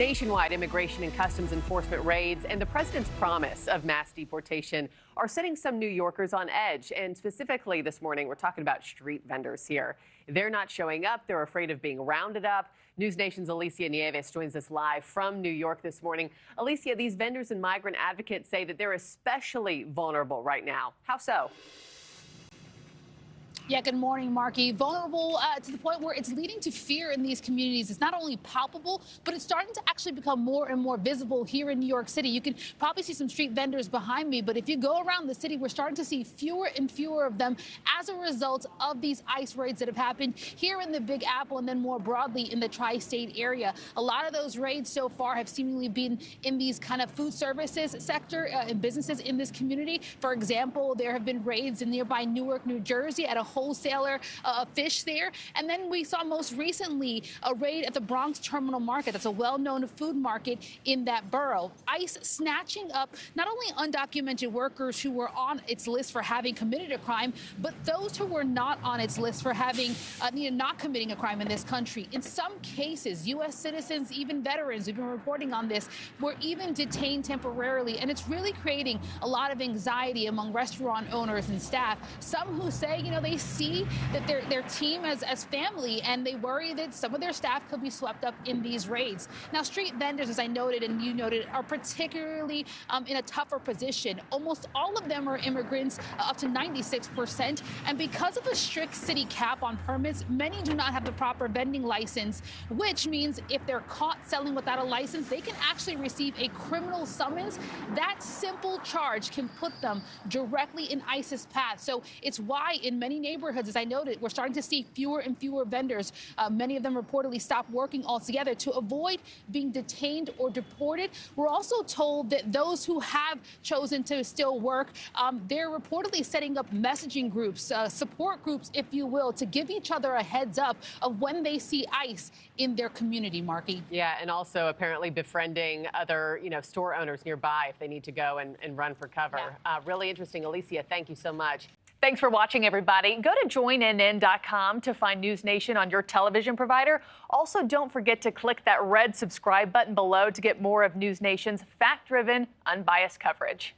Nationwide immigration and customs enforcement raids and the president's promise of mass deportation are setting some New Yorkers on edge. And specifically this morning, we're talking about street vendors here. They're not showing up. They're afraid of being rounded up. NewsNation's Alicia Nieves joins us live from New York this morning. Alicia, these vendors and migrant advocates say that they're especially vulnerable right now. How so? Yeah, good morning, Markie. Vulnerable to the point where it's leading to fear in these communities. It's not only palpable, but it's starting to actually become more and more visible here in New York City. You can probably see some street vendors behind me, but if you go around the city, we're starting to see fewer and fewer of them as a result of these ICE raids that have happened here in the Big Apple and then more broadly in the tri-state area. A lot of those raids so far have seemingly been in these kind of food services sector and businesses in this community. For example, there have been raids in nearby Newark, New Jersey at a wholesaler of fish there. And then we saw most recently a raid at the Bronx Terminal Market. That's a well-known food market in that borough. ICE snatching up not only undocumented workers who were on its list for having committed a crime, but those who were not on its list for having not committing a crime in this country. In some cases, U.S. citizens, even veterans, we've been reporting on this, were even detained temporarily. And it's really creating a lot of anxiety among restaurant owners and staff. Some who say, they see that their team as family, and they worry that some of their staff could be swept up in these raids. Now, street vendors, as I noted and you noted, are particularly in a tougher position. Almost all of them are immigrants, up to 96%. And because of a strict city cap on permits, many do not have the proper vending license, which means if they're caught selling without a license, they can actually receive a criminal summons. That simple charge can put them directly in ICE's path. So it's why in many neighborhoods, as I noted, we're starting to see fewer and fewer vendors. Many of them reportedly stopped working altogether to avoid being detained or deported. We're also told that those who have chosen to still work, they're reportedly setting up messaging groups, support groups, if you will, to give each other a heads up of when they see ICE in their community, Markie. Yeah, and also apparently befriending other, store owners nearby if they need to go and run for cover. Yeah. Really interesting. Alicia, thank you so much. Thanks for watching, everybody. Go to joinnn.com to find NewsNation on your television provider. Also, don't forget to click that red subscribe button below to get more of NewsNation's fact-driven, unbiased coverage.